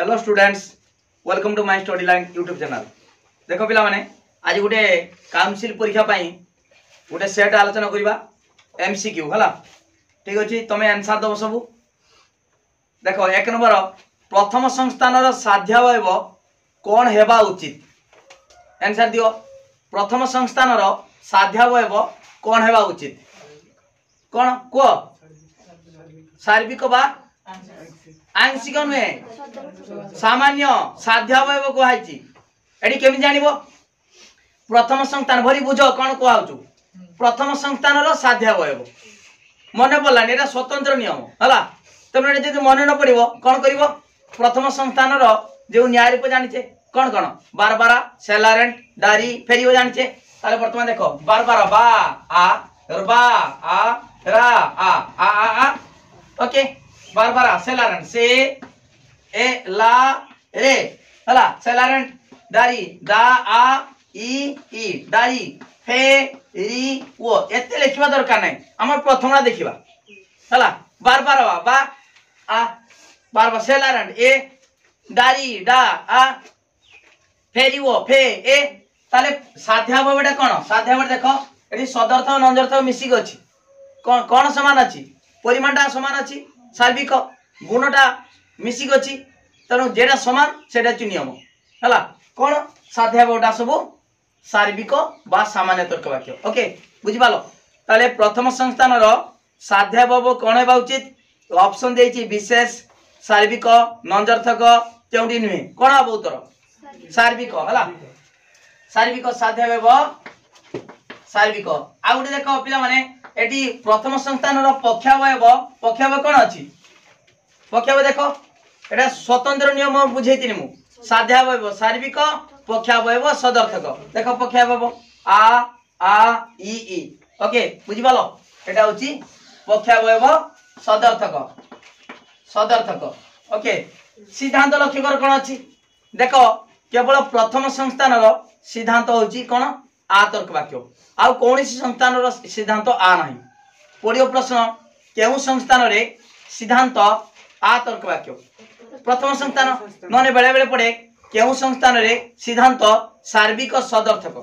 Hello students, welcome to my study line YouTube channel. देखो पिला माने आज गोटे काउंसिल परीक्षा पाई गोटे सेट आलोचना करबा एमसीक्यू हला। ठीक अछि, तमे आंसर दबो सब। देखो एक नंबर प्रथम संस्थानर साध्यावयव कोन हेबा उचित। आंसर दियो। प्रथम संस्थानर साध्यावयव कोन हेबा उचित? कोन को सार्विक बा आंशिक नुहे सामान्य साध्यावयव कहुची। एडी केमी जानिबो? प्रथम संस्थान भरी बुझ कोन कहउछु। प्रथम संस्थानर साध्यावयव मने पड़लानी, एटा स्वतंत्र नियम हला। तमे जदि मने न पड़िबो कोन करिवो? प्रथम संस्थानर जो न्याय रूप जानिचे कोन कोन बारबारा सेलारेंट डारी फेरियो जानिचे। ताले वर्तमान देखो बारबारा बा आ रबा आ रा आ ओके। बारबारा सेलारेंट से ए ला रे हला सेलारेंट डारी दा आ ई डारी फे री वो एते लिखिबा दरकार नै। हमर प्रथमना देखिबा हला बारबारा बा आ बारबारा सेलारेंट ए डारी डा आ फेरी वो फे ए। ताले साध्यावयवटा कोन? साध्यावय देखो एठी सदर्थ और नंजर्थ मिसी गछि। कोन कोन समान अछि? परिमाणटा समान अछि। सार्विक गुणटा मिसी गछि। तनो जेडा समान सेडा छि नियम हला। कोन साध्यावयवटा सब सार्विक बा सामान्य तर्क वाक्य। ओके बुझि पालो। ताले प्रथम संस्थानर साध्यावयव कोन हेबा उचित? ऑप्शन देछि विशेष, सार्विक, नंजर्थक, केउंडी नुहे। कोन हबो उत्तर? सार्विक हला। सार्विक साध्यावयव सार्विक। आ गुटे देखो पिला माने एटी प्रथम संस्थानर पक्षावयव कोन अछि? पक्षावयव देखो एटा स्वतंत्र नियम बुझेतिनि मु। साध्यावयव सार्विक, पक्षावयव सदर्थक। देखो पक्षावयव आ ई ओके बुझि पालो। एटा होछि पक्षावयव सदर्थक ओके। सिद्धांत लक्ष्य कर कोन अछि? देखो केवल प्रथम संस्थानर सिद्धांत होछि कोन? आ तर्क वाक्य। आउ कोनसी संस्थानर सिद्धांत आ नाही। पडियो प्रश्न केउ संस्थान रे सिद्धांत आ तर्क वाक्य? प्रथम संस्थान नने बेले बेले पड़े केउ संस्थान रे सिद्धांत सार्विक सदर्थक।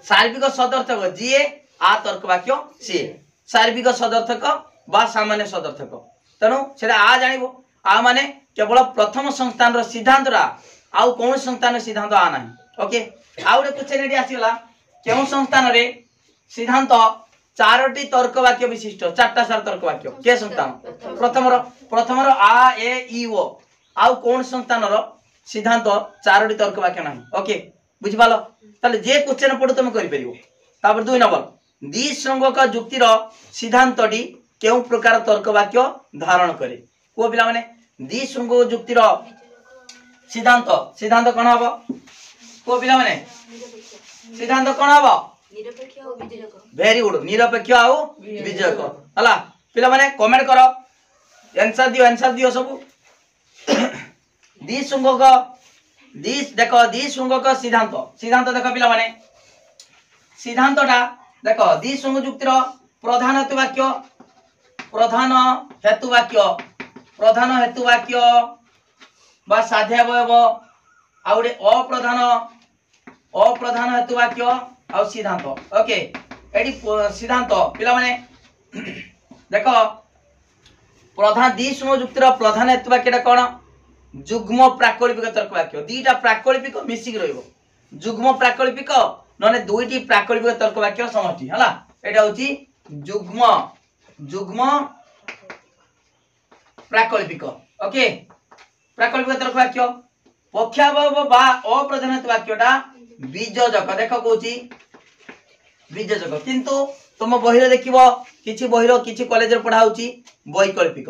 सार्विक सदर्थक जिए आ तर्क वाक्य सी सार्विक सदर्थक बा सामान्य सदर्थक। तनु सेटा आ जानिबो। आ माने केवल प्रथम संस्थान रो सिद्धांत रा आउ कोन संस्थान सिद्धांत आ नाही। ओके आउ रे क्वेश्चन एडी आसीला केउ संस्थान रे सिद्धांत चारोटी तर्क वाक्य विशिष्ट चारटा सार तर्क वाक्य के संस्थान? प्रथमर आ ए ई ओ। आउ कोन संस्थान रो सिद्धांत चारोटी तर्क वाक्य नाही। ओके बुझि पालो। ताले जे क्वेश्चन पडो तुम करि परिबो। तापर 2 नंबर द्विसंगक जुक्तिर सिद्धांतटी केउ प्रकार तर्क वाक्य धारण करे? को पिला माने द्विसंगक जुक्तिर सिद्धांत कोन हबो? को पिला माने सिद्धांत कोन हबो? निरपेक्ष और विजयक। वेरी गुड, निरपेक्ष आउ विजयक हला। पिला माने कमेंट करो, आंसर दियो सब। देखो द्विसंगक सिद्धांत देखो पिला माने सिद्धांतटा देखो द्विसंग जुक्तिर प्रधान हेतु वाक्य बा साध्यावयव आ गुटे अप्रधान हेतु वाक्य आ सिद्धांत। ओके एडी सिद्धांत पिला माने देखो प्रधान द्विसंग जुक्तिर प्रधान हेतु वाक्यटा कोन? जुग्म प्राकल्पिक तर्क वाक्य। दीटा प्राकल्पिक मिसिक रहइबो। जुग्म प्राकल्पिक नने दुईटी प्राकल्पिक तर्क वाक्य समष्टि हला। एटा होची जुग्म प्राकल्पिक। ओके प्राकल्पिक तर्क वाक्य। पक्षावयव बा अप्रधान हेतु वाक्यटा बीजजक। देखो कहूची बीजजक, किंतु तुम बहिरे देखिबो किछि बहिरो किछि कॉलेज रे पढा होची वैकल्पिक।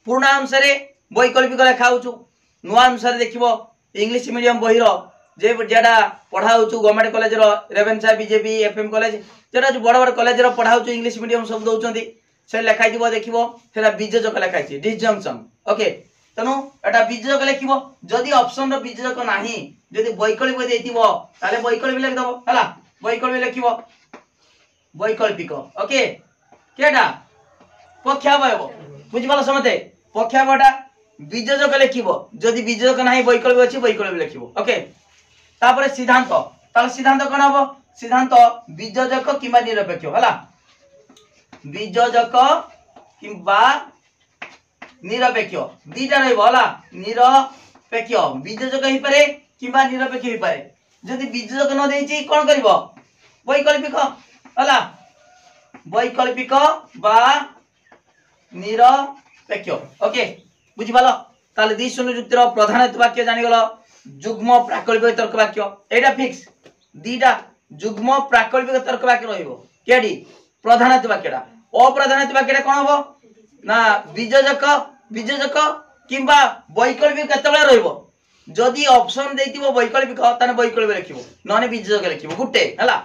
पूर्ण अनुसार वैकल्पिक लेखा होचु। नुआ अनुसार देखिबो इंग्लिश मीडियम बहिरो जे जेडा पढा होचु गवर्नमेंट कॉलेज रो रेवेन्सा बीजेपी एफएम कॉलेज जेडा जो बड़ बड़ कॉलेज रो पढा होचु इंग्लिश मीडियम सब दोउचंदी से लेखाइ दिबो देखिबो सेला बीजजक लेखाइ छि डिसजंक्शन। ओके तनु एटा बीजजक लेखिबो। जदि ऑप्शन रो बीजजक नाही, जदि वैकल्पिक देइतिबो ताले वैकल्पिक लिख दबो हला। वैकल्पिक लेखिबो वैकल्पिक। ओके केडा पक्षावयव बुझि पालो समते। पक्षावयवटा वियोजक लिखिबो जदि वियोजक नाही वैकल्पिक अछि वैकल्पिक लिखिबो ओके तापर सिद्धांत ताले सिद्धांत कोन हबो सिद्धांत वियोजक किबा निरपेक्ष हला वियोजक किबा निरपेक्ष दीटा रहइबो हला निरपेक्ष वियोजक ही पारे किबा निरपेक्ष ही पारे जदि वियोजक न देछि कोन करबो वैकल्पिक हला वैकल्पिक बा निरपेक्ष ओके बुझि पालो ताले दी शून्य युक्तिर प्रधानत्व वाक्य जानि गलो युग्म प्राकल्पिक तर्क वाक्य एटा फिक्स दीटा युग्म प्राकल्पिक तर्क वाक्य रहिबो केडी प्रधानत्व वाक्यटा अप्रधानत्व वाक्यटा कोन हबो ना वियोजक वियोजक किबा वैकल्पिक केतबेला रहिबो जदि ऑप्शन देतिबो वैकल्पिक ताने वैकल्पिक लिखिबो नने वियोजक लिखिबो गुटे हला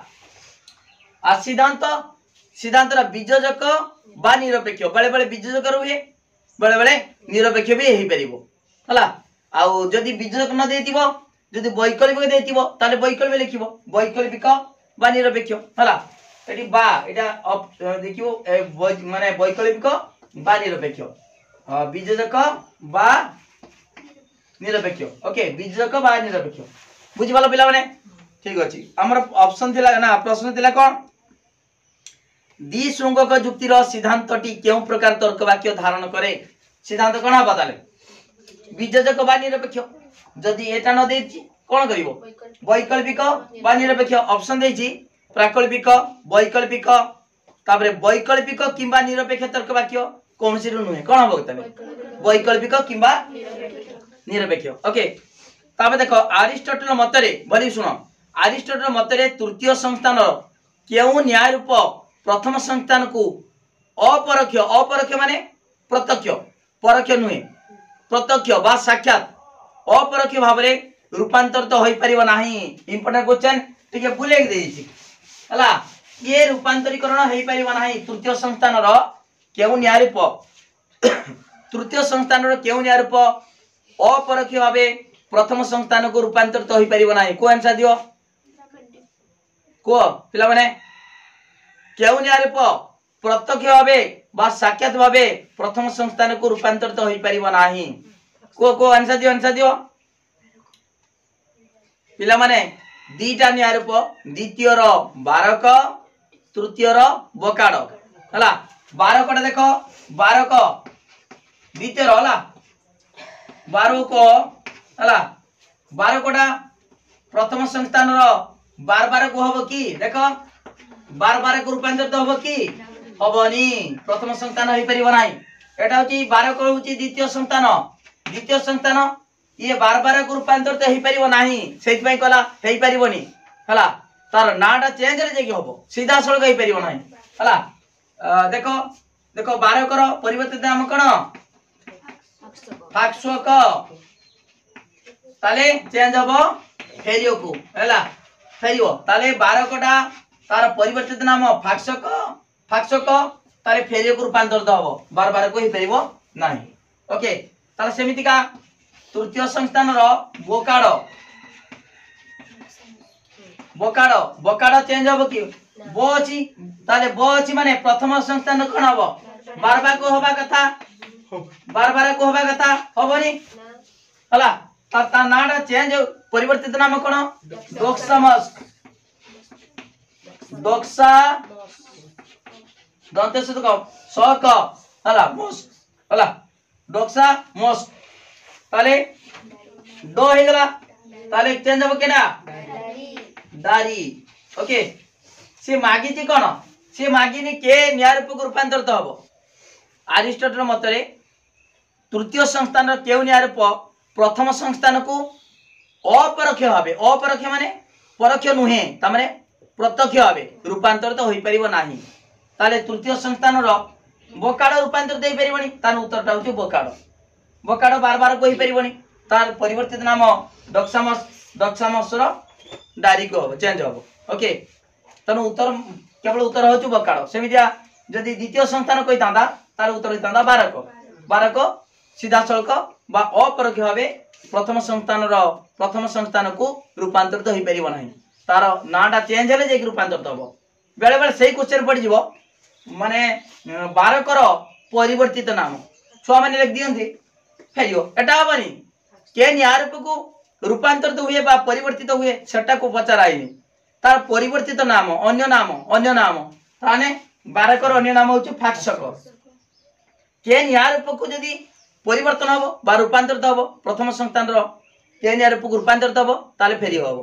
आ सिद्धांत सिद्धांत वियोजक बा निरपेक्ष बेले बेले वियोजक रुहे बेले बेले निरपेक्ष भी हेई परिबो हला आउ जदि वियोजक न देतिबो जदि वैकल्पिक देतिबो ताले वैकल्पिक लिखिबो वैकल्पिक बा निरपेक्ष हला एटी बा एटा देखिबो माने वैकल्पिक बा निरपेक्ष वियोजक बा निरपेक्ष ओके वियोजक बा निरपेक्ष बुझि पालो पिला माने ठीक अछि हमर ऑप्शन थिला ना प्रश्न थिला कोन द्विशृंगक युक्तिर सिद्धांतटी केउ प्रकार तर्क वाक्य धारण करे सिद्धांत कोन हबा ताले वियोजक बा निरपेक्ष जदि एटा न देछि कोन करिवो वैकल्पिक बा निरपेक्ष ऑप्शन देछि प्राकल्पिक वैकल्पिक ताबरे वैकल्पिक किबा निरपेक्ष तर्क वाक्य कोनसी रु नुहे कोन हबो ताले वैकल्पिक किबा निरपेक्ष ओके ताबे देखो अरिस्टोटल मतरे भली सुनो अरिस्टोटल मतरे तृतीय संस्थान केउ न्याय रूप प्रथम संस्थान को अपरोक्ष अपरोक्ष माने प्रत्यक्ष परोक्ष नुहे प्रत्यक्ष बा साक्षात अपरोक्ष भाबरे रूपांतरित होई परिबो नाही इंपोर्टेंट क्वेश्चन ठीक है बुले देछि हला ये रूपांतरीकरण होई परिबो नाही तृतीय संस्थान रो केउ न्याय रूप तृतीय संस्थान रो केउ न्याय रूप अपरोक्ष भाबे प्रथम संस्थान को रूपांतरित होई परिबो नाही को आंसर दियो को पिला माने केउ न्याय रूप प्रत्यक्ष भाबे बा साक्षात भाबे प्रथम संस्थान को रूपांतरित होई परिबो नाही को आंसर दियो पिला माने दीटा न्याय रूप द्वितीय रो बारक तृतीय रो बोकाड हला बारकटा देखो बारक द्वितीय रो हला बारक हला बारकटा प्रथम संस्थान रो 12 को हबो की देखो 12 को रूपांतरित हबो की हबनी प्रथम संस्थान होई परिबो नाही एटा होची 12 को होची द्वितीय संस्थान ये 12 को रूपांतरित होई परिबो नाही सेति पई कला हेई परिबोनी हला तार नाटा चेंज रे जेकी हबो सीधा सळग होई परिबो नाही हला देखो देखो 12 कर परिवर्तित नाम कोन फाक्सक ताले चेंज हबो फेरियो को हला फेरियो ताले 12 कोटा तार परिवर्तित नाम फाक्सक ताले फेरियो को रूपांतरित हबो 12 को ही परिबो नाही ओके ताले सेमिति का तृतीय संस्थान रो बोकाड बोकाड चेंज हबो की बो अछि ताले बो अछि माने प्रथम संस्थान कोन हबो 12 को होबा कथा 12 को होबा कथा हबोनी हला ता नाडा चेंज परिवर्तित नाम कोन डोक्सामस डोक्सा दंते से तो सक हला मोस हला डोक्सा मोस ताले दो हे गला ताले चेंज हो केना दारी ओके से मागी थी कोन से मागिनी के न्याय रूप को रूपांतरित हबो अरिस्टोटल मतरे तृतीय संस्थान केउ न्याय रूप प्रथम संस्थान को अपरोक्ष भाबे अपरोक्ष माने परोक्ष नुहे ता माने प्रत्यक्ष भाबे रूपांतरित होई परिबो नाही ताले तृतीय संस्थान रो बोकाड रूपांतरित होई परिबोनी तान उत्तरटा होची बोकाड बोकाड 12 को होई परिबोनी तार परिवर्तित नाम डक्सामस रो दारी को हो चेंज हो ओके तन उत्तर केवल उत्तर होची बोकाड सेमिदिया जदि द्वितीय संस्थान कोइ तांदा तार उत्तर होई तांदा 12 को सीधा सळक बा अपरोक्ष भाबे प्रथम संस्थान को रूपांतरित होई परिबो नाही तार नाटा चेंज हेले जे रूपांतरित हबो बेले बेले सेही क्वेश्चन पड़ जिवो माने 12 कर परिवर्तित नाम छुआ माने लिख दियंती फेरियो एटा हबनी केन या रूप को रूपांतरित हुए बा परिवर्तित हुए सेटा को पचराइनी तार परिवर्तित नाम अन्य नाम ताने बारकर अन्य नाम होची फाक्षक केन या रूप को यदि परिवर्तन हबो बा रूपांतरित हबो प्रथम संतान रो केन या रूप को रूपांतरित हबो ताले फेरि हबो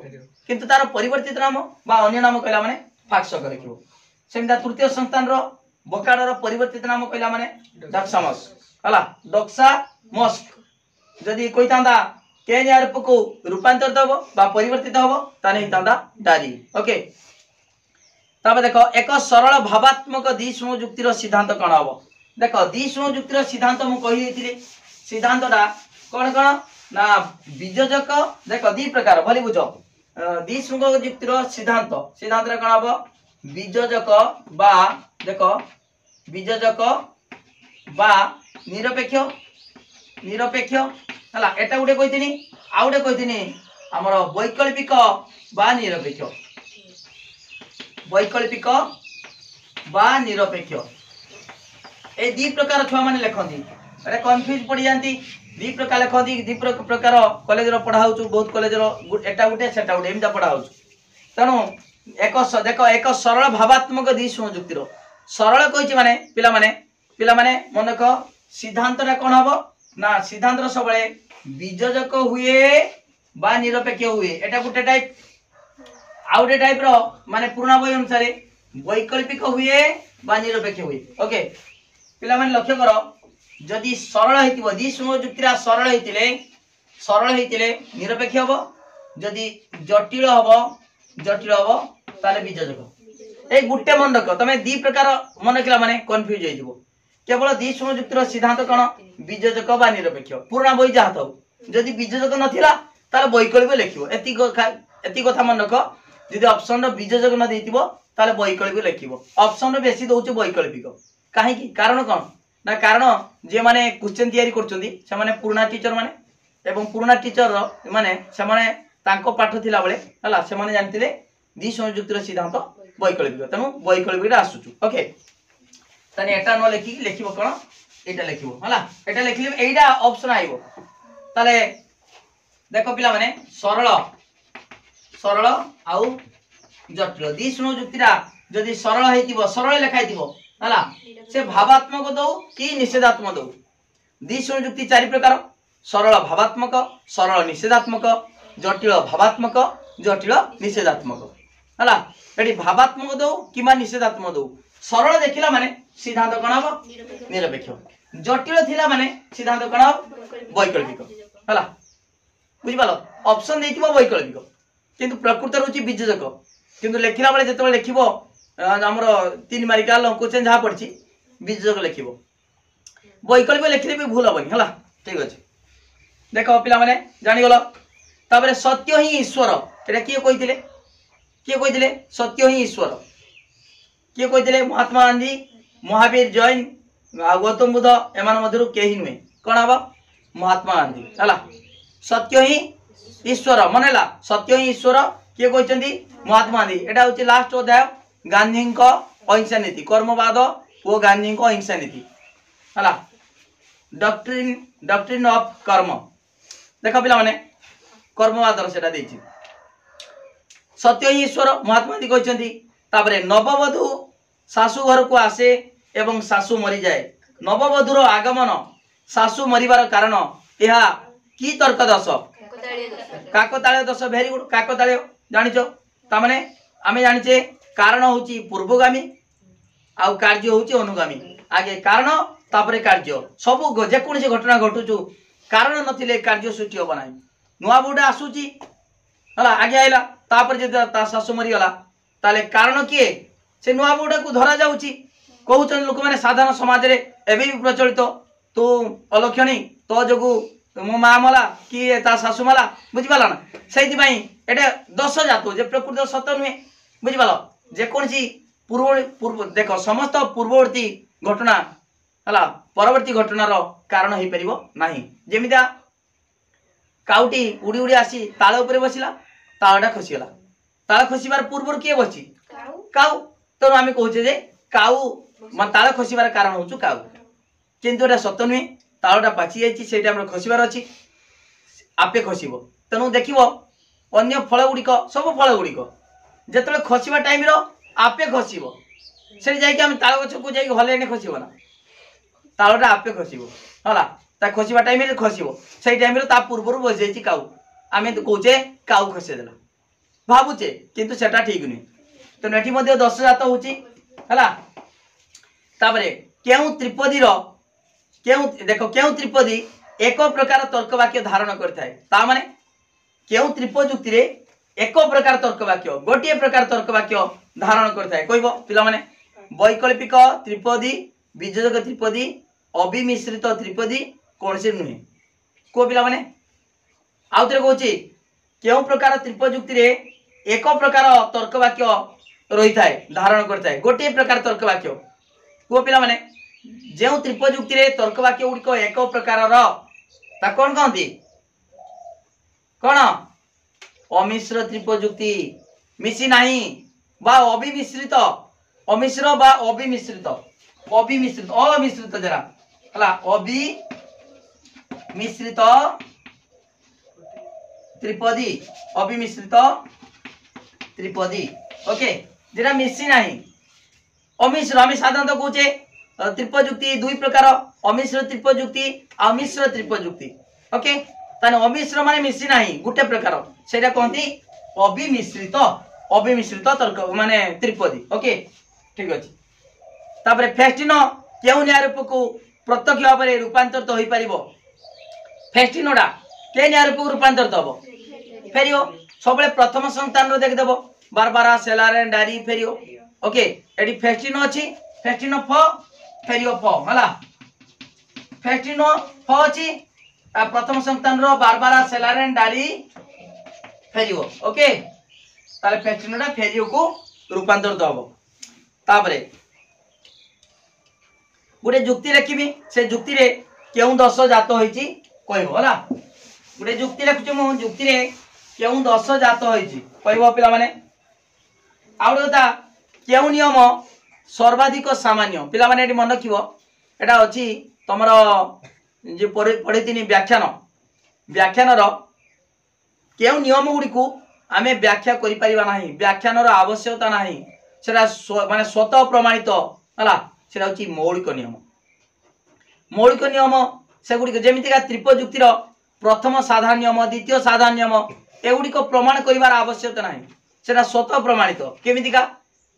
किंतु तार परिवर्तित नाम बा अन्य नाम कहला माने फाक्षक लिखिबो सेमदा तृतीय संतान रो बकाड रो परिवर्तित नाम कहला माने डक्सामस हला डक्सामस जदि कोई तांदा केन या रूप को रूपांतरित हबो बा परिवर्तित हबो ताने तांदा डारी ओके तबे देखो एक सरल भावात्मक द्विसम जुक्ति रो सिद्धांत कोन हबो देखो द्विसम जुक्ति रो सिद्धांत मु कहि देथिले सिद्धांतटा कोन कोन ना बीजजक देखो दी प्रकार भली बुझो द्विसम जुक्ति रो सिद्धांत रे कोन हबो बीजजक बा देखो बीजजक बा निरपेक्ष हला एटा गुटे कहिथिनी आ गुटे कहिथिनी हमर वैकल्पिक बा निरपेक्ष ए दी प्रकार छुआ माने लेखंती अरे कंफ्यूज पड़ी जानती दी प्रकार लेखंती दी प्रकार कॉलेज रो पढ़ाउ छु बहुत कॉलेज रो एटा गुटे सेटा गुटे एमता पढ़ाउ छु तनो देखो एक सरल भावात्मक द्विसम जुक्ति रो सरल कहिछि माने पिला माने मन को सिद्धांत रे कोन हबो ना सिद्धांत रो सबले बीजजक हुए बा निरपेक्ष हुए एटा गुटे टाइप आउटे टाइप रो माने पुराना बही अनुसार वैकल्पिक हुए बा निरपेक्ष हुए ओके पिला माने लक्ष्य करो जदि सरल हेतिबो द्विसम जुक्ति रा सरल हेतिले निरपेक्ष हबो जदि जटिल हबो ताले बीजजक ए गुटे मन रख तमे दी प्रकार मन किला माने कंफ्यूज हो जिवो केवल द्विसम जुक्ति रो सिद्धांत कोन बीजजक बा निरपेक्ष पुराना बही जा हतो जदि बीजजक नथिला ताले वैकल्पिक लिखिबो एति कथा मन रख जदि ऑप्शन रो बीजजक न देतिबो ताले वैकल्पिक लिखिबो ऑप्शन रो बेसी दोउछ वैकल्पिक काहे की कारण कोन ना कारण जे माने क्वेश्चन तयारी करचोंदी से माने पुराना टीचर माने एवं पुराना टीचर माने से माने तांको पाठ थिला बेले हला से माने जानथिले द्विसम जुक्ति रो सिद्धांत वैकल्पिक तनु वैकल्पिक आसुचु ओके तने एटा न लिखि लिखिबो कोन एटा लिखिबो हला एटा लिखिले एइडा ऑप्शन आइबो ताले देखो पिला माने सरल आउ जटिल द्विसम जुक्तिरा जदि सरल हेतिबो सरल लेखाइतिबो हला से भावात्मक दो कि निषेधात्मक दो द्विसम जुक्ति चारि प्रकार सरल भावात्मक सरल निषेधात्मक जटिल भावात्मक जटिल निषेधात्मक हला एटी भावात्मक दो किमा निषेधात्मक दो सरल देखिला माने सिद्धांत कोन हबो निरपेक्ष जटिल थिला माने सिद्धांत कोन हबो वैकल्पिक हला बुझि पालो ऑप्शन देतिबो वैकल्पिक किंतु प्रकृत रुचि बीजजक किंतु लेखिला बेले जतबे लेखिबो हमर 3 मार्का क्वेश्चन जहा पड़छि बीजजक लेखिबो वैकल्पिक लेखिले भी भूल हबनी हला ठीक अछि देखो पिला माने जानि गलो ताबरे सत्य ही ईश्वर एटा किए कहिथिले सत्य ही ईश्वर किए कहिथिले महात्मा गांधी महावीर जैन गौतम बुद्ध एमान मधुर केही नुहे कोन हबो महात्मा गांधी हला सत्य ही ईश्वर मनला सत्य ही ईश्वर किए कहिसंती महात्मा गांधी एटा होची लास्ट अध्याय गांधी को अहिंसा नीति कर्मवाद वो गांधी को अहिंसा नीति हला डॉक्ट्रिन ऑफ कर्म देखो पिला माने कर्मवाद सेटा देछि सत्य ही ईश्वर महात्मा गांधी कहिसंती तापरे नववधू सासू घर को आसे एवं सासू मरी जाए नववधूर आगमन सासू मरिबार कारण यह की तर्क दश काकताळीय दश भेरी गुड काकताळीय जानिचो ता माने आमे जानिचे कारण होची पूर्वगामी आउ कार्य होची अनुगामी आगे कारण तापरे कार्य सब जे कोनसे घटना घटुचु कारण नथिले कार्य सृष्टि हो नाही नुआ बुडा आसुची हला आगे आइला तापर जे ता सासू मरी गला ताले कारण किए से नुआ बुडा को धरा जाउची कहउचन लोक माने साधारण समाज रे एबे भी प्रचलित तू अलक्षणी तो जगु मो मा मला कि ता सासू मला बुझि पाला ना सेति पई एटा दश जातो जे प्रकृत सत्य नुहे बुझि पालो जे कोनसी पूर्व देखो समस्त पूर्ववर्ती घटना हला परवर्ती घटनार कारण हे परिबो नाही जेमिता काउटी उडी उडी आसी ताळ ऊपर बसिला ताळटा खसी गला ताळ खसीबार पूर्वर के बची काउ तो आमे कहूचे जे काउ ताळ खसीबार कारण होचु काउ किंतु एटा सत्य नुहे तालटा पाची जाइए से टाइम खसबार अच्छी आपे खसब तेणु देख अन्य फल गुड़िक सब फल गुड़िक जो खसवा टाइम आपे खसब से जाकि ताल गच को जाकि हल खसब ना तालटा आपे खसब है खसवा टाइम खसब से टाइम पूर्व बस जाइए काऊ आम कौचे काऊ खसेदेला भावुचे किंतु सेटा ठीक नुहे तेणु ये दश जात होपर क्यों त्रिपदी देख क्यों त्रिपदी एक प्रकार तर्क वाक्य धारण करता माने क्यों त्रिपयुक्ति रे एक प्रकार तर्क वाक्य गोटे प्रकार तर्क वाक्य धारण करता कह पिला माने वैकल्पिक त्रिपदी वियोजक त्रिपदी अविमिश्रित त्रिपदी कौन से नुहे को पिला माने आउ थे कहूँ क्यों प्रकार त्रिपयुक्ति रे एक प्रकार तर्क वाक्य रही थाए धारण करता है गोटे प्रकार तर्क वाक्य को पिला माने जो त्रिपयुक्ति रे तर्क वाक्य गुड़िक एक प्रकार कौन कहती कौन अमिश्र त्रिपयुक्ति मिसी नहीं बा अविमिश्रित अमिश्र बा अविमिश्रित अविमिश्रित अमिश्रित जरा है अविमिश्रित त्रिपदी अविमिश्रित त्रिपदी ओके जेटा मिसी नहीं अमिश्र आम साधारणतः कहे त्रिपयुक्ति दुई प्रकार अमिश्र त्रिपयुक्ति अमिश्र त्रिपयुक्ति ओके ताने अमिश्र माने मिसी नहीं गोटे प्रकार सेटा कहती अविमिश्रित अविमिश्रित तर्क माने त्रिपदी ओके ठीक अच्छे तापर फेस्टिन क्यों न्यायरूप को प्रत्यक्ष भाव में रूपांतरित हो पार फेस्टिनोटा के न्यायरूप को रूपांतरित हम फेर सब प्रथम संतान देखदेव बारबारा सेलारेन डायरी फेर ओके ये फेस्टिन अच्छी फेस्टिन फ फेर फ है फेस्टिन फ अच्छी प्रथम संतान बारबारा सेलारेन डायरी फेर ओके ताले फेस्टिनोटा फेर को रूपांतरित हम तापरे गोटे जुक्ति लिखी से जुक्ति रे क्यों दश जात होइची कहबो हला गोटे जुक्ति लिखुची मु जुक्ति रे क्यों दश जात होइची कहबो पिला माने आउ गोटा क्यों नियम सर्वाधिक सामान्य पिला माने एटी मन रखिबो एटा अछि तमरो जे पढ़ी तिनी व्याख्यान व्याख्यान रो क्यों नियम गुडी को आमे व्याख्या करि परिबा नाही व्याख्यान रो आवश्यकता नाही सेटा माने स्वतः प्रमाणित हला सेटा होची मौलिक नियम से गुडी जेमितिका त्रिपयुक्तिर प्रथम साधारण नियम द्वितीय साधारण नियम एगुडी को प्रमाण करिवार आवश्यकता नाही सेटा स्वतः प्रमाणित केमितिका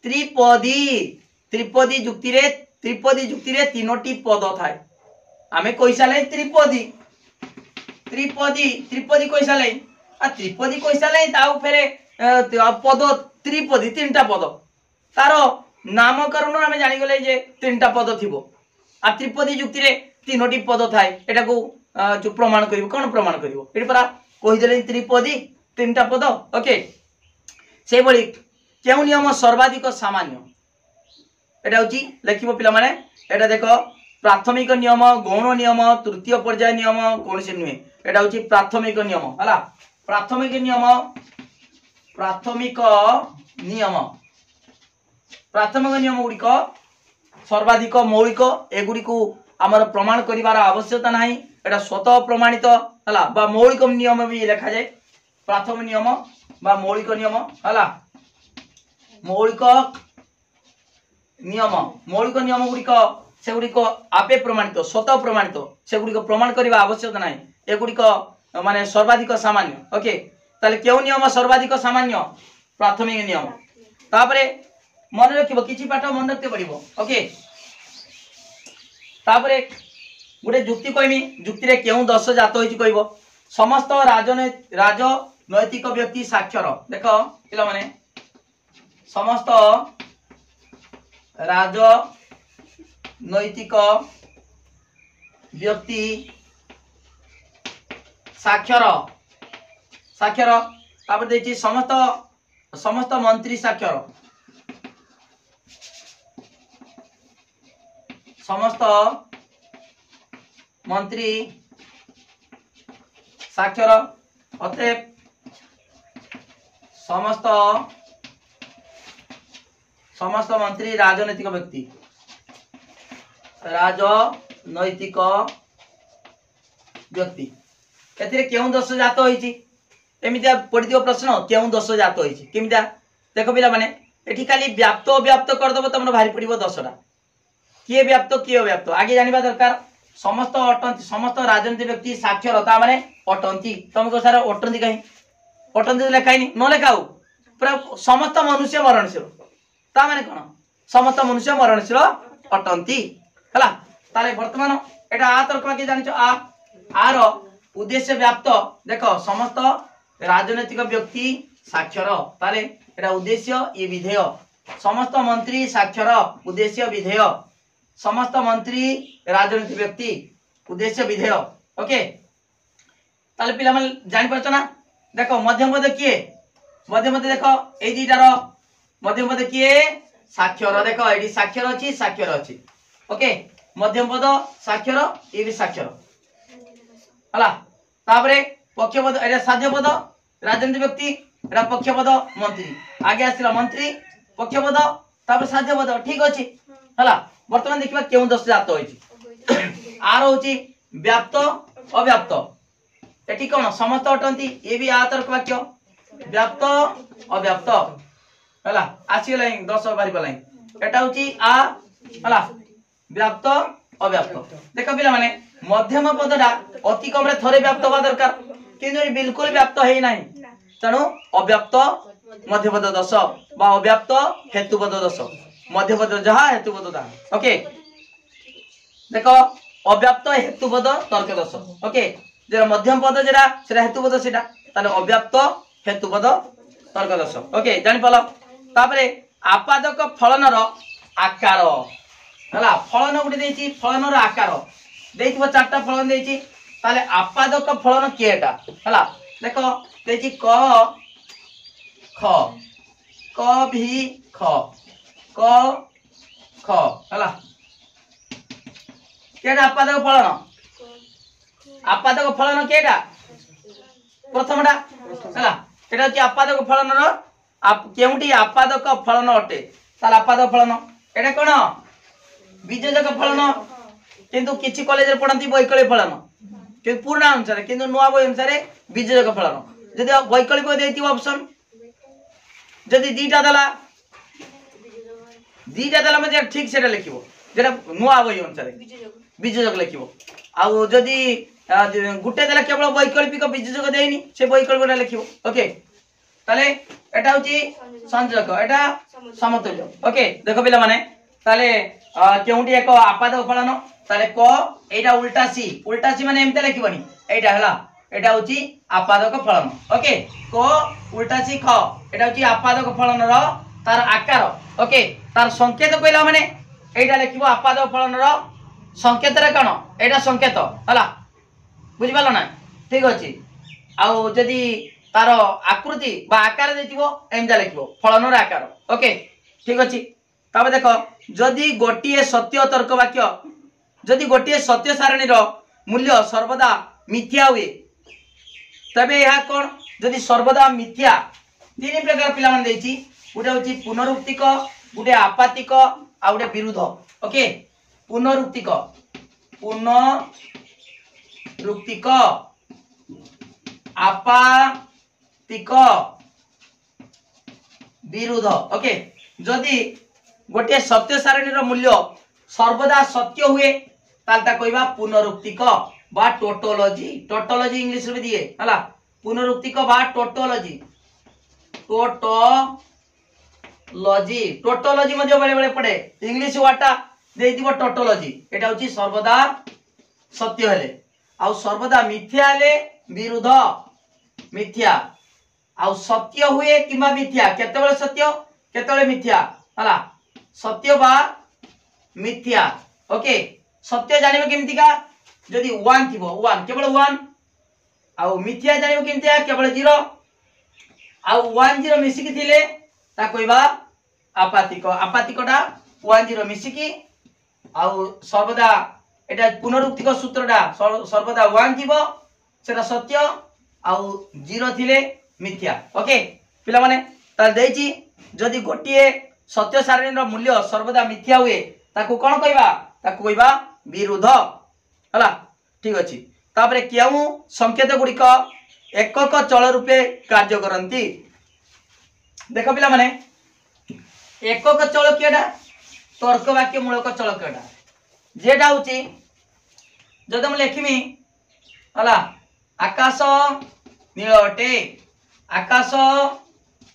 त्रिपदी त्रिपदी जुक्ति रे तीनोटी पद थाए आमे कइसाले त्रिपदी त्रिपदी त्रिपदी कइसाले आ त्रिपदी कइसाले ताउ फेरे पद त्रिपदी तीनटा पद तार नामकरण आम जानीगले जे तीनटा पद थी आ त्रिपदी जुक्ति रे तीनोटी पद थाए एटा को जो प्रमाण करिवो कोन प्रमाण करिवो एटी परा कहिदेले त्रिपदी तीनटा पद ओके से बळी क्यों नियम सर्वाधिक सामान्य एटा होची लिखिबो पिला माने एटा देखो प्राथमिक नियम गौण नियम तृतीय पर्याय नियम कोन से नुहे एटा होची प्राथमिक नियम हला प्राथमिक नियम गुड़िक सर्वाधिक मौलिक एगुड़ी को आमर प्रमाण करिवार आवश्यकता नहीं एटा स्वतः प्रमाणित हला बा मौलिक नियम भी लिखा जाए प्राथमिक नियम बा मौलिक नियम हला मौलिक नियम गुड़िक से गुड़िक आपे प्रमाणित स्वतः प्रमाणित से गुड़िक प्रमाण करने आवश्यकता नहीं एगुड़िक माने सर्वाधिक सामान्य ओके ताले क्यों नियम सर्वाधिक सामान्य प्राथमिक नियम तापरे मन रखिबो किछि पाठ मन रखते पड़िबो ओके तापरे गोटे जुक्ति कहमी जुक्ति रे क्यों दश जात होइछि कहबो समस्त राजनैतिक व्यक्ति साक्षर देखो पिला माने समस्त राजनैतिक व्यक्ति साक्षर साक्षर तापर देछि समस्त मंत्री साक्षर समस्त मंत्री साक्षर अतएव समस्त मंत्री राजनैतिक व्यक्ति एथिरे केउ दोष जात होईची एमितिया पढ़िदियो प्रश्न केउ दोष जात होईची केमितिया देखो पिला माने एठी खाली व्याप्त अव्याप्त कर दबो तमन भारी पड़िबो दोषटा किए व्याप्त किए अव्याप्त आगे जानिबा दरकार समस्त अटंती समस्त राजनीतिक व्यक्ति साक्षरता माने अटंती तुमको सारा अटंती कहीं अटंती लेखाइनी न लेखाऊ पूरा समस्त मनुष्य मरणशील ता माने कोन समस्त मनुष्य मरणशील अटंती हला ताले वर्तमान एटा आ तर्क के जानिचो आर उद्देश्य व्याप्त देखो समस्त राजनीतिक व्यक्ति साक्षर ताले एटा उद्देश्य ये विधेय समस्त मंत्री साक्षर उद्देश्य विधेय समस्त मंत्री राजनीतिक व्यक्ति उद्देश्य विधेय ओके ताले पिला मन जानि परछ ना देखो मध्यम पद किए मध्यम पद देखो ए दुईटार मध्यम पद किए साक्षर देखो एडी साक्षर अछि ओके मध्यम पद साक्षर ये भी साक्षर हला तापरे पक्ष पद एटा साध्य पद राजनीतिक व्यक्ति एटा पक्ष पद मंत्री आगे आसिला मंत्री पक्ष पद तापर साध्य पद ठीक अछि हला वर्तमान देखिबा केउ दोष जात होइछि आर होछि व्याप्त अव्याप्त एठी कोन समस्त अटंती ए भी आ तर्क वाक्य व्याप्त अव्याप्त हला आसीला 10 बारी पलाई एटा होछि आ हला व्याप्त अव्याप्त देखो पिला माने मध्यम पदटा अति कम रे थरे व्याप्त होबा दरकार किंतु बिल्कुल व्याप्त हेइ नाही तणु अव्याप्त मध्यपद दोष बा अव्याप्त हेतुपद दोष मध्यपद जहा हेतुपद दा ओके देखो अव्याप्त हेतुपद तर्क दोष ओके जेरा मध्यम पद जेरा सेरा हेतुपद सेटा ताले अव्याप्त हेतुपद तर्क दोष ओके जानि पलो तापरे आपादक फलनर आकार हला फलन गुटे देछि फलनर आकार देइथिबो चारटा फलन देछि ताले आपादक फलन केटा हला देखो देछि क ख क भी ख क ख हला केटा आपादक फलन केटा प्रथमटा हला एटा कि आपादक फलनर केउटी आपादक फलन अटे ताले आपादक फलन एटा कोन विजोजक फलन किंतु किछि कॉलेज रे पढंती वैकल्पिक फलन कि पूर्ण अनुसार किंतु नुआ बय अनुसार विजोजक फलन जदि वैकल्पिक देति ऑप्शन जदि दीटा दला में ठीक सेटा लिखिबो जेटा नुआ बय अनुसार विजोजक लिखिबो आ जदि गुटे दला केवल वैकल्पिक विजोजक देइनी से वैकल्पिकटा लिखिबो ओके ताले एटा होची संयोजक एटा समतुल्य ओके देखो पिला माने ताले केउटी एक आपादक फलन ताले क एटा उल्टा सी माने एमते लिखिबनी एटा हला एटा होची आपादक फलन ओके क उल्टा सी ख एटा होची आपादक फलन रो तार आकार ओके तार संकेत कहला माने एटा लिखिबो आपादक फलन रो संकेत रे कोन एटा संकेत हला बुझि पालो ना ठीक अछि आ जदी तार आकृति बा आकार देतिबो एमजा लिखिबो फलन रो आकार ओके ठीक अछि तबे देखो जदि गोटिए सत्य तर्क वाक्य जदि गोटिए सत्य सारणी रो मूल्य सर्वदा मिथ्या हुए तबे यह कोन जदि सर्वदा मिथ्या तीन प्रकार पिला मन देछि गुटे होछि पुनरुक्तिक गुटे आपातिक आ गुटे विरुद्ध ओके पुनरुक्तिक आपातिक विरुद्ध ओके जदि गोटे सत्य सारणी रो मूल्य सर्वदा सत्य हुए तालता कहबा पुनरुक्तिक बा टोटोलॉजी इंग्लिश रे दिए हला पुनरुक्तिक बा टोटोलॉजी मध्ये बेले बेले पड़े इंग्लिश वाटा देइदिबो टोटोलॉजी एटा होची सर्वदा सत्य हेले आ सर्वदा मिथ्या हेले विरुद्ध मिथ्या आ सत्य हुए किबा मिथ्या केतेबेले सत्य केतेबेले मिथ्या हला सत्य बा मिथ्या ओके सत्य जानिबो केमति का जदि 1 थिबो 1 केवल 1 आ मिथ्या जानिबो केमति केवल 0 आ 1 0 मिसिकी थिले ता कहबा आपातिकटा 1 0 मिसिकी आ सर्वदा एटा पुनरुक्तिक सूत्रटा सर्वदा 1 थिबो सेटा सत्य आ 0 थिले मिथ्या ओके पिला माने ता देछि जदि गोटिए सत्य सारणी रो मूल्य सर्वदा मिथ्या हुए ताकू कोन कहबा ताकू कहबा विरुद्ध हला ठीक अछि तापर केउ संकेत गुड़िक एकक चल रूपे कार्य करती देख पिला माने एकक चल किएटा तर्क वाक्य मूलक चल किएटा जेटा होची जदि मैं लिखिमी हला आकाश नील अटे आकाश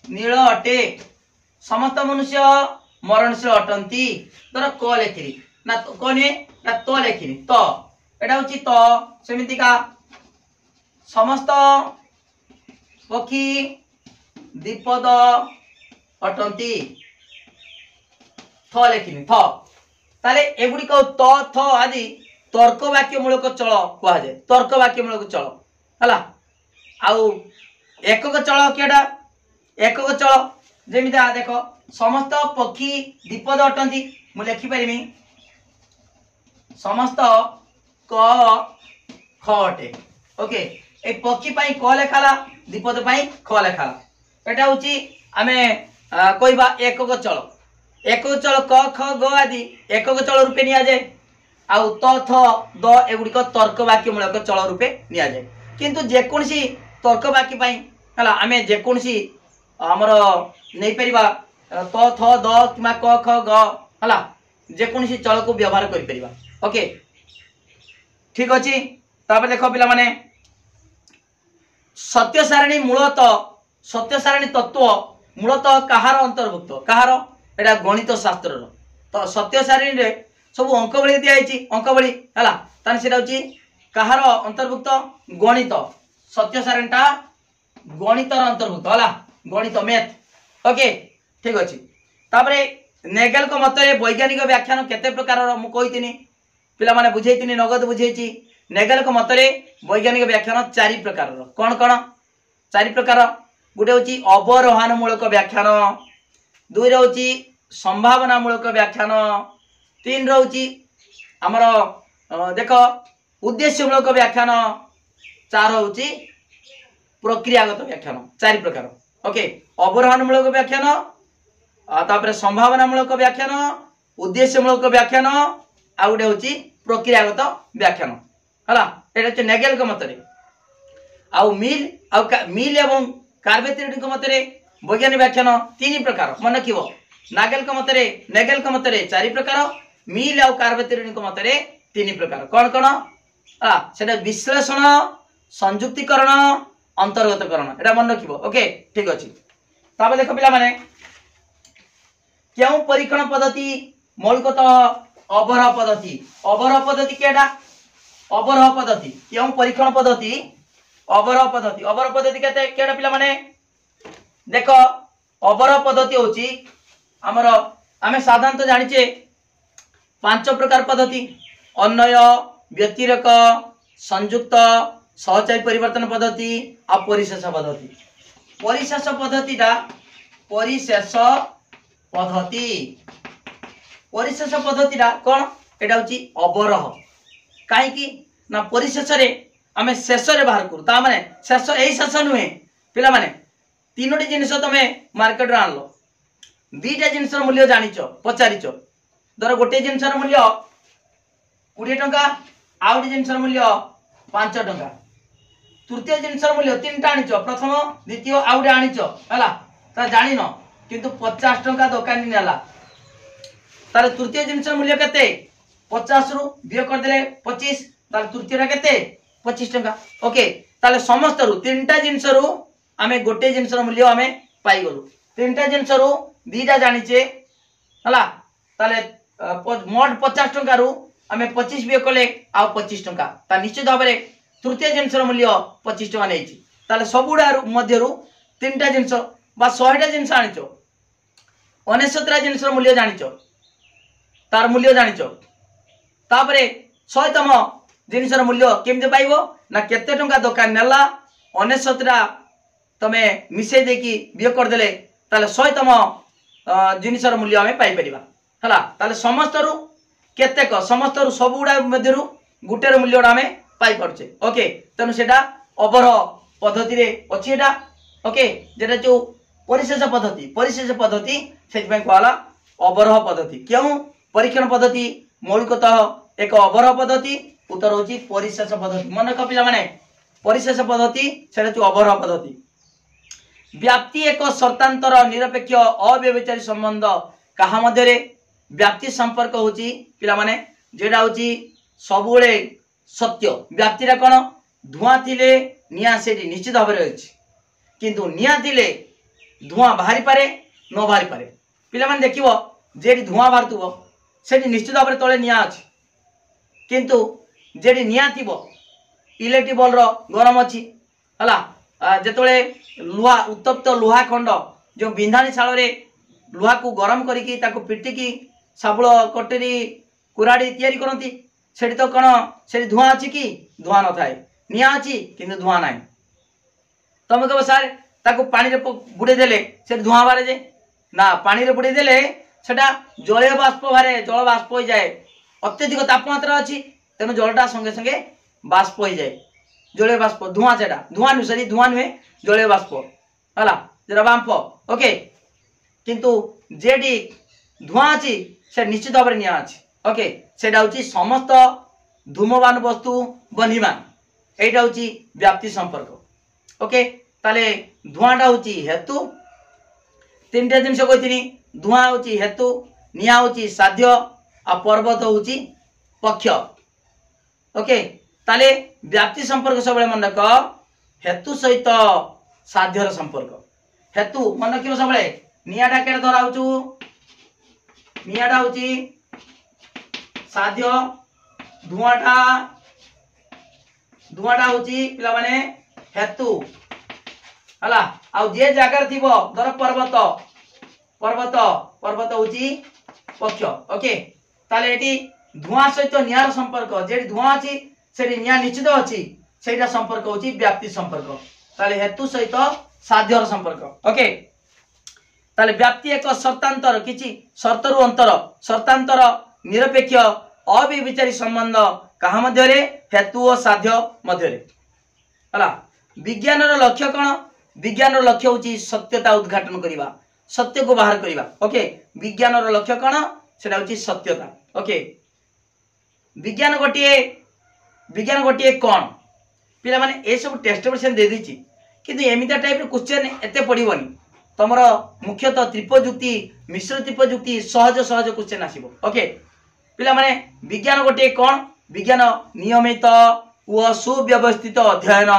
नील अटे समस्त मनुष्य मरणशील अटंती धर क लिखिली ना कने ना तो लिखिली तो एटा होची तो सेमिति का समस्त पक्षी द्विपद अटंती थ लिखिली थ ताले एगुड़िक त थ आदि तर्क वाक्य मूलक चल कह जाए तर्क वाक्य मूलक चल हला आउ एकक चल केडा एकक चल जेमिति देख समस्त पक्षी द्विपद अटंती मु लिखि परिमी समस्त क ख अटे ओके ए पक्षी पाई क लेखाला द्विपद पाई ख लेखाला एटा होची आमे कहबा एकक चल क ख ग आदि एकक चल रूपे निया जाए आउ त थ द एगुड़िक तर्क वाक्य मूलक चल रूपे निया जाए किंतु जेकोसी तर्क वाक्य पाई हला आमे जेकोसी हमर नै परिबा त थ द किमा क ख ग हला जेकोसी चल को व्यवहार करि परिबा ओके ठीक अछि तापर देखो पिला माने सत्य सारणी मूलतः सत्य सारणी तत्व मूलतः कहार अंतर्भुक्त कहार एटा गणित शास्त्र तो सत्य सारणी रे सब अंकवली दिया अंकवली है ताने सेटा होची कहार अंतर्भुक्त गणित सत्य सारणीटा गणितर अंतर्भुक्त है गणित मैथ ओके ठीक अच्छे तापरे नेगेल को मतरे वैज्ञानिक व्याख्यान केते प्रकार मु कहितिनी पिला माने बुझेइतिनी नगद बुझेइची नेगेल को मतरे वैज्ञानिक व्याख्यान 4 प्रकार कौन कौन 4 प्रकार गुटे होची अवरोहन मूलक व्याख्यान दुई होची संभावना मूलक व्याख्यान 3 रोची आमर देख उद्देश्यमूलक व्याख्यान 4 होची प्रक्रियागत व्याख्यान 4 प्रकार ओके अवरोहनमूलक व्याख्यान तापर संभावनामूलक व्याख्यान उद्देश्यमूलक व्याख्यान आ गुटे होची प्रक्रियागत व्याख्यान हला एटा छ नेगेल के मतरे आउ मिल एवं कार्बेथियोरिटिक मतरे वैज्ञानिक व्याख्यान 3 प्रकार मन रखिबो नेगेल के मतरे 4 प्रकार मिल आउ कार्बेथियोरिटिक मतरे 3 प्रकार कौन कौन सेटा विश्लेषण संयुक्तिकरण अंतर्गतकरण एटा मन रखिबो ओके ठीक अछि ताबे देखो पिला माने क्यों परीक्षण पद्धति मौलिकतः अवरोह पद्धति केडा अवरोह पद्धति क्यों परीक्षण पद्धति अवरोह पद्धति केते केडा पिला माने देखो अवरोह पद्धति होची हमर आमे साधारणतः जानिचे 5 प्रकार पद्धति अन्वय व्यतिरेक संयुक्त सहचारी परिवर्तन पद्धति आ परिशेष पद्धति परिशेष पद्धति कौन एटा होची अवरोह काहे ना परिशेष रे आमे शेष रे बाहर करू ता माने शेष एई शेष नुहे पिला माने तीनोटी जिनिस तमे मार्केट रे आनलो दीटा जिनिस मूल्य जानिचो पचारिचो धर गोटे जिनिस मूल्य 20 टंका आ गोटे जिनिस मूल्य 5 टंका तृतीय जिनिस मूल्य 3टा आनिचो प्रथम द्वितीय आ गोटे आनिचो हला ता जानिनो किंतु 50 टंका दुकान नेला तार तृतीय जिनिस मूल्य केते 50 रु बिय कर देले 25 तार तृतीय रा केते 25 टंका ओके ताले समस्त रु 3टा जिनिस रु आमे गोटे जिनिस मूल्य आमे पाई गलु 3टा जिनिस रु दीटा जानिचे हला ताले मोट 50 टंका रु आमे 25 बिय कले आ 25 टंका ता निश्चित भाव में तृतीय जिनिस मूल्य 25 टंका नेछि ताले सबुडा मध्य रु 3टा जिनिस बा 100टा जिनिस आनिचो 69टा जिनिस मूल्य जानिचो तार मूल्य जानिचो तापरे 100तम जिनिस मूल्य केमते पाइबो ना केते टंका दुकान नेला 69टा तमे मिसे देकी बिय कर देले ताले 100तम जिनिस मूल्य आमे पाई परिबा हला ताले समस्त रु केतेक समस्त रु सबुडा मध्य रु गुटेर मूल्य आमे पाई परछे ओके तनु सेटा अवरोह पद्धति रे अछि एटा ओके जेटा जो परिशेष पद्धति सेति पय कहला अवरोह पद्धति क्यों परीक्षण पद्धति मौलिकतः एक अवरोह पद्धति उत्तर होची परिशेष पद्धति। मन रख पिला माने परिशेष पद्धति सेटा जो अवरोह पद्धति। व्याप्ति एक शर्तांतर निरपेक्ष अव्यभिचारी संबंध कहा मध्य रे व्याप्ति संपर्क होची पिला माने जेडा होची सबुळे सत्य। व्याप्ति रा कोन धुआं थिले निया सेठी निश्चित भाव रे अछि किंतु निया थिले धुआं बाहरी पारे न बाहरी पारे। पिला माने देखिबो जेडी धुआं बाहरतुबो सेठी निश्चित भाव रे तळे निया अछि किंतु जेडी निया थिबो इलेक्ट्रिक बल्ब रो गरम अछि हला जेतोळे लुहा उत्तप्त लुहा खंड जो बिंधाणी शाल रे लुहा को गरम करिकी ताको पिटिकी साबुळ कटरी कुराडी तयारी करंती सेठी तो कोन सेठी धुआं अछि कि धुआं न थाए निया अछि किंतु धुआं नाही। तमे कहबो सर ताको पानी रे बुडे देले से धुआं बारे जे ना पानी रे बुडे देले सेटा जलीय बाष्प बारे जल बाष्प हो जाए अत्यधिक तापमात्रा अछि तेनु जलटा संगे संगे बाष्प हो जाए जलीय बाष्प धुआं सेटा धुआं नु सरी धुआं नुहे जलीय बाष्प हला जरा बांप ओके किंतु जेडी धुआं अछि से निश्चित भाव रे निया अछि ओके सेटा होची समस्त धूमवान वस्तु बनिमान एटा होची व्याप्ति संपर्क ओके ताले धुआंटा होची हेतु तीनटा जिनिस कहिथिनी धुआं होची हेतु निया होची साध्य आ पर्वत होची पक्ष ओके ताले व्याप्ति संपर्क सबले मन रख हेतु सहित साध्यर संपर्क हेतु मन रखिबो सबले नियाटा केडे धराउचु नियाटा होची साध्य धुआंटा धुआंटा होची पिला माने हेतु हला आ जे जागर थिबो धर पर्वत पर्वत पर्वत होची पक्ष ओके ताले एटी धुआं सहित नियार संपर्क जेडी धुआं अछि सेडी निया निश्चित अछि सेटा संपर्क होची व्याप्ति संपर्क ताले हेतु सहित साध्यर संपर्क ओके ताले व्याप्ति एक शर्तांतर किछि शर्तरु अंतर शर्तांतर निरपेक्ष अव्यभिचारी संबंध कहा मध्य रे हेतु और साध्य मध्य रे हला विज्ञान रो लक्ष्य कोन विज्ञान रो लक्ष्य होची सत्यता उद्घाटन करिवा सत्य को बाहर करिवा ओके विज्ञान रो लक्ष्य कोन सेटा होची सत्यता ओके विज्ञान गोटिए कोन पिला माने ए सब टेस्ट क्वेश्चन दे दिछि किंतु एमिता टाइप रो क्वेश्चन एते पडिवनी तमरो मुख्यतः त्रिपजुक्ति मिश्र त्रिपजुक्ति सहज सहज क्वेश्चन आसीबो ओके पिला माने विज्ञान गोटे कोन विज्ञान नियमित व सुव्यवस्थित अध्ययन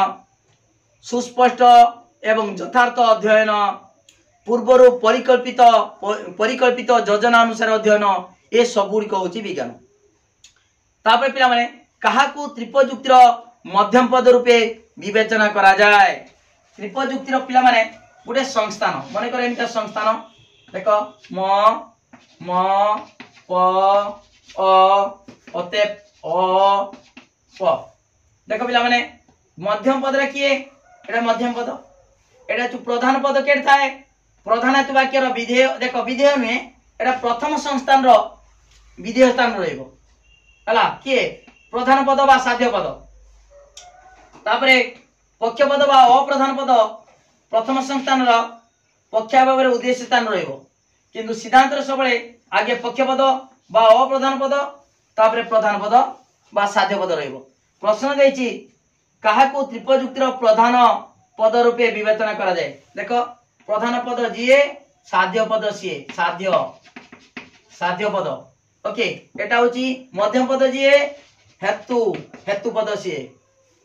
सुस्पष्ट एवं यथार्थ अध्ययन पूर्वरु परिकल्पित योजना अनुसार अध्ययन ए सब गुडी होची विज्ञान। तापर पिला माने काहाकू त्रिपजुक्तिर मध्यम पद रूपे विवेचना करा जाय त्रिपजुक्तिर पिला माने गोटे संस्थान मन कर एमिता संस्थान देखो म प अते अ प देखो पिला माने मध्यम पद रे किए एटा मध्यम पद एटा जो प्रधान पद केड थाए प्रधान हेतु वाक्य रो विधेय देखो विधेय में एटा प्रथम संस्थान रो विधेय स्थान रहइबो हला किए प्रधान पद बा साध्य पद तापरे पक्ष पद बा अप्रधान पद प्रथम संस्थान रो पक्ष भाव रे उद्देश्य स्थान रहइबो किंतु सिद्धांत रे सबले आगे पक्ष पद बा अप्रधान पद तापरे प्रधान पद बा साध्य पद रहइबो। प्रश्न देछि काहाकू त्रिपजुक्तिर प्रधान पद रूपे विवेचना करा जाय देखो प्रधान पद जिए साध्य पद सीए साध्य पद ओके एटा होची मध्यम पद जिए हेतु पद सीए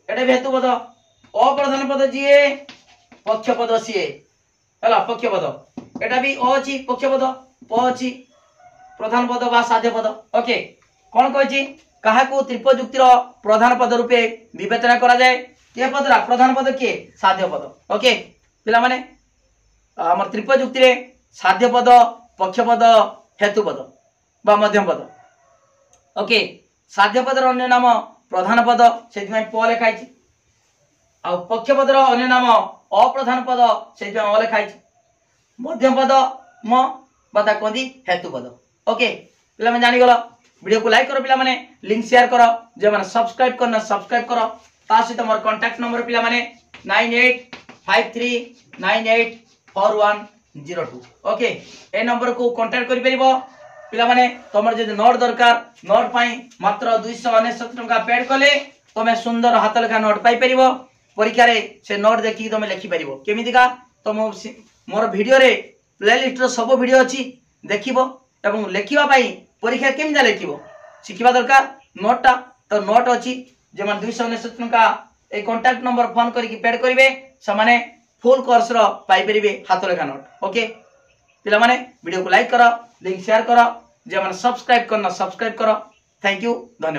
एटा भी हेतु पद अप्रधान पद जिए पक्ष पद सीए हला पक्ष पद एटा भी अ अछि पक्ष पद प अछि प्रधान पद बा साध्य पद ओके कोन कहछि काहाकू त्रिपजुक्तिर प्रधान पद रूपे विवेचना करा जाय के पदरा प्रधान पद के साध्य पद ओके पिला माने हमर त्रिपजुक्ति रे साध्य पद पक्ष पद हेतु पद बा मध्यम पद ओके साध्य पद रो अन्य नाम प्रधान पद सेति में प लेखाइ छि आ पक्ष पद रो अन्य नाम अप्रधान पद सेति में अ लेखाइ छि मध्यम पद म बता कोदी हेतु पद ओके पिला में जानि गलो वीडियो को लाइक करो पिला माने लिंक शेयर करो जे माने सब्सक्राइब करना सब्सक्राइब करो ता सहित मोर कांटेक्ट नंबर पिला माने 9853984102 ओके ए नंबर को कांटेक्ट करि परिबो पिला माने तमर जे नोट दरकार नोट पाई मात्र 299 टंका पेड कले तमे सुंदर हाथ लेखा नोट पाई परिबो परीक्षा रे से नोट देखि तमे लिखि परिबो केमितिका तम मोर वीडियो रे प्लेलिस्ट रो सब वीडियो अछि देखिबो एवं लिखिबा पाई परीक्षा केमिदा लिखिबो शिखिबा दरकार नोटटा तो नोट अछि जे मन 299 टंका ए कांटेक्ट नंबर फोन करिकि पेड करिवे समाने फुल कोर्स रो पाई परिबे हाथ लेखा नोट ओके पिला माने वीडियो को लाइक करो लिंक शेयर करो जे मन सब्सक्राइब करना सब्सक्राइब करो थैंक यू धन्यवाद।